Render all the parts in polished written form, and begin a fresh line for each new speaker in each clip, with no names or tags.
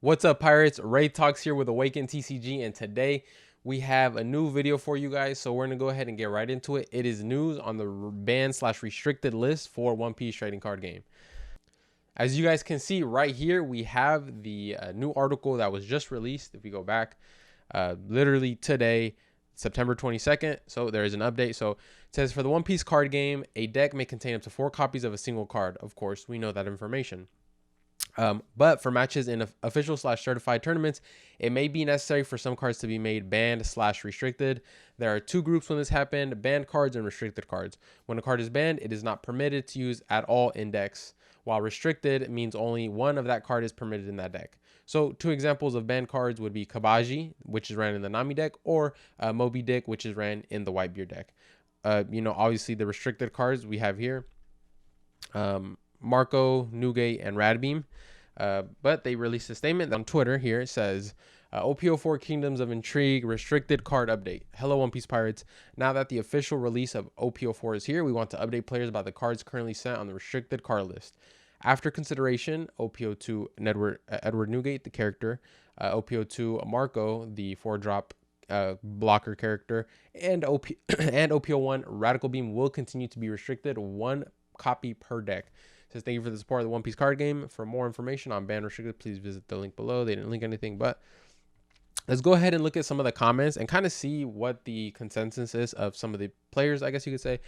What's up, Pirates? Ray Talks here with Awaken TCG, and today we have a new video for you guys. So we're gonna go ahead and get right into it. It is news on the banned/restricted list for One Piece trading card game. As you guys can see right here, we have the new article that was just released. If we go back, literally today, September 22nd. So there is an update. So it says for the One Piece card game, a deck may contain up to 4 copies of a single card. Of course, we know that information. But for matches in official/certified tournaments, it may be necessary for some cards to be made banned/restricted. There are two groups when this happened: banned cards and restricted cards. When a card is banned, it is not permitted to use at all in decks, while restricted means only one of that card is permitted in that deck. So two examples of banned cards would be Kabaji, which is ran in the Nami deck, or Moby Dick, which is ran in the Whitebeard deck. Obviously the restricted cards we have here. Marco, Nugate, and Radbeam. But they released a statement on Twitter here. It says, OP-04 Kingdoms of Intrigue restricted card update. Hello, One Piece Pirates. Now that the official release of OP-04 is here, we want to update players about the cards currently sent on the restricted card list. After consideration, OP-02 Edward Nugate, the character, OP-02 Marco, the 4-drop blocker character, and OP-01 Radical Beam will continue to be restricted 1 copy per deck. Says thank you for the support of the One Piece card game. For more information on ban restricted, please visit the link below. They didn't link anything, but let's go ahead and look at some of the comments and kind of see what the consensus is of some of the players, I guess you could say.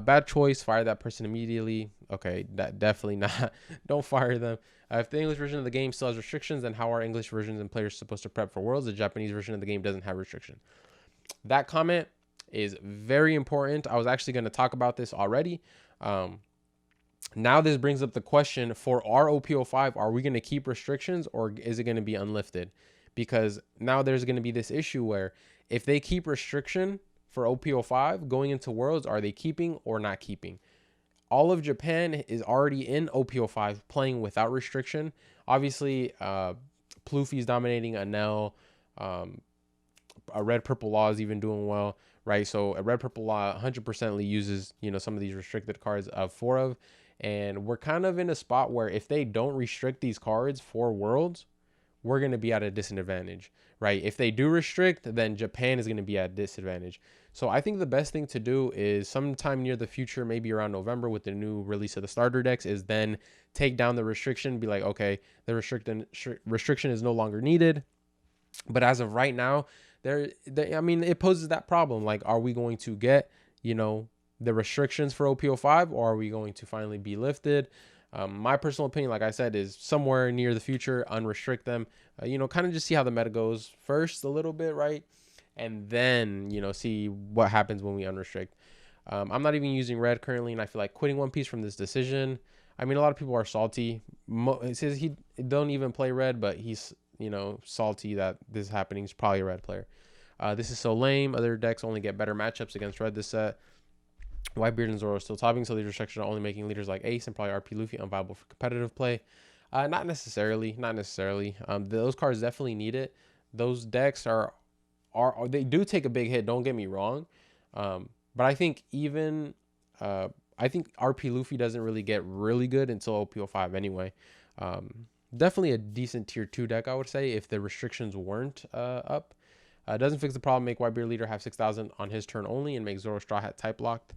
Bad choice, fire that person immediately. Okay, that definitely not. Don't fire them. If the English version of the game still has restrictions, then how are English versions and players supposed to prep for Worlds? The Japanese version of the game doesn't have restriction. That comment is very important. I was actually going to talk about this already. Now this brings up the question for our OP-05, are we going to keep restrictions or is it going to be unlifted? Because now there's going to be this issue where if they keep restriction for OP-05 going into Worlds, are they keeping or not keeping? All of Japan is already in OP-05 playing without restriction. Obviously, Pluffy's dominating Anel. A Red Purple Law is even doing well, right? So a Red Purple Law 100% uses, some of these restricted cards of 4 of. And we're kind of in a spot where if they don't restrict these cards for Worlds, we're going to be at a disadvantage, right? If they do restrict, then Japan is going to be at a disadvantage. So I think the best thing to do is sometime near the future, maybe around November with the new release of the starter decks, is then take down the restriction, be like, okay, the restriction is no longer needed. But as of right now, it poses that problem. Like, are we going to get, the restrictions for OP-05, or are we going to finally be lifted? My personal opinion, like I said, is somewhere near the future, unrestrict them, kind of just see how the meta goes first a little bit, right? And then, see what happens when we unrestrict. I'm not even using red currently, and I feel like quitting One Piece from this decision. I mean, a lot of people are salty. It says he don't even play red, but he's, salty that this is happening. He's probably a red player. This is so lame. Other decks only get better matchups against red this set. Whitebeard and Zoro are still topping, so these restrictions are only making leaders like Ace and probably RP Luffy unviable for competitive play. Not necessarily. Those cards definitely need it. Those decks are they do take a big hit. Don't get me wrong, but I think even RP Luffy doesn't really get really good until OP-05 anyway. Definitely a decent tier 2 deck, I would say, if the restrictions weren't up. Doesn't fix the problem. Make Whitebeard leader have 6,000 on his turn only, and make Zoro Straw Hat type locked.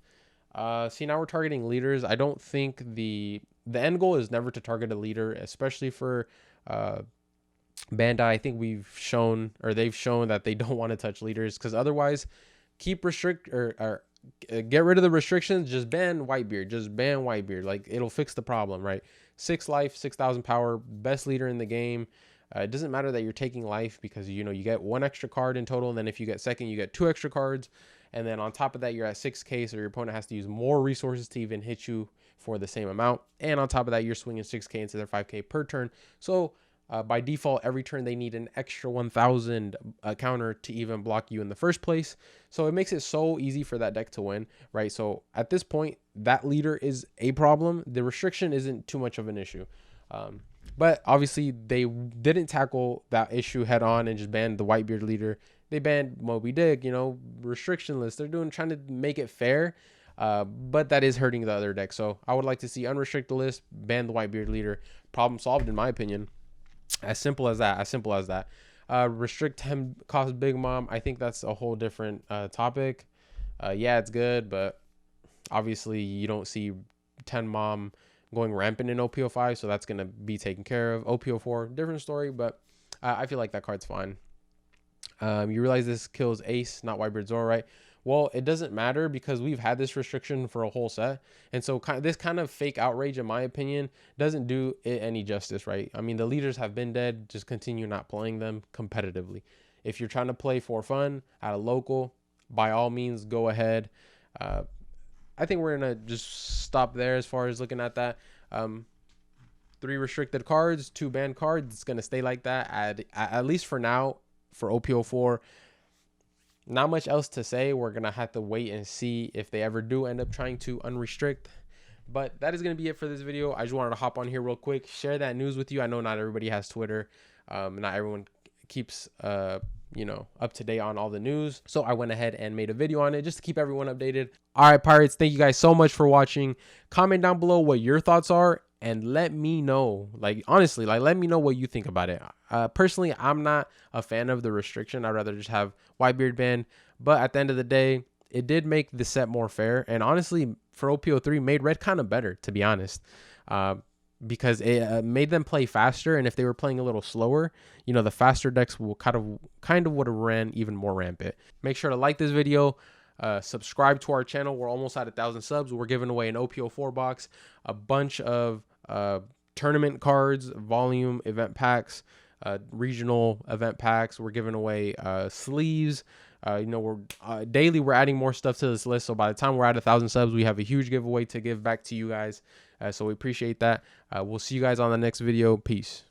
See, now we're targeting leaders. I don't think the end goal is never to target a leader, especially for Bandai. I think they've shown that they don't want to touch leaders, because otherwise, keep or get rid of the restrictions. Just ban Whitebeard. Like, it'll fix the problem, right? 6 life, 6,000 power, best leader in the game. It doesn't matter that you're taking life, because you get 1 extra card in total, and then if you get second, you get 2 extra cards, and then on top of that, you're at 6k, so your opponent has to use more resources to even hit you for the same amount, and on top of that, you're swinging 6k instead of 5k per turn. So by default, every turn they need an extra 1,000 counter to even block you in the first place. So it makes it so easy for that deck to win, right? So at this point, that leader is a problem. The restriction isn't too much of an issue. But obviously they didn't tackle that issue head on and just banned the Whitebeard leader. They banned Moby Dick, restriction list. They're trying to make it fair, but that is hurting the other deck. So I would like to see unrestrict the list, ban the Whitebeard leader. Problem solved, in my opinion. As simple as that. As simple as that. Restrict 10 cost Big Mom. I think that's a whole different topic. Yeah, it's good, but obviously you don't see 10 Mom going rampant in OP-05, so that's going to be taken care of. OP-04, different story, but I feel like that card's fine. You realize this kills Ace, not Whitebeard Zoro, right? Well, it doesn't matter because we've had this restriction for a whole set. And so this kind of fake outrage, in my opinion, doesn't do it any justice, right? I mean, the leaders have been dead. Just continue not playing them competitively. If you're trying to play for fun at a local, by all means, go ahead. I think we're going to just stop there as far as looking at that. 3 restricted cards, 2 banned cards. It's going to stay like that at least for now for OP-04. Not much else to say. We're going to have to wait and see if they ever do end up trying to unrestrict. But that is going to be it for this video. I just wanted to hop on here real quick, share that news with you. I know not everybody has Twitter. Not everyone keeps, you know, up to date on all the news. So I went ahead and made a video on it just to keep everyone updated. All right, Pirates, thank you guys so much for watching. Comment down below what your thoughts are. And let me know, like, honestly, like, let me know what you think about it. Personally, I'm not a fan of the restriction. I'd rather just have Whitebeard banned. But at the end of the day, it did make the set more fair. And honestly, for OP-03, made red kind of better, to be honest. Because it made them play faster. And if they were playing a little slower, you know, the faster decks will kind of would have ran even more rampant. Make sure to like this video. Subscribe to our channel. We're almost at 1,000 subs. We're giving away an OP-04 box, a bunch of tournament cards, volume event packs, regional event packs. We're giving away sleeves. You know, we're daily we're adding more stuff to this list, so by the time we're at 1,000 subs, we have a huge giveaway to give back to you guys. So we appreciate that. We'll see you guys on the next video. Peace.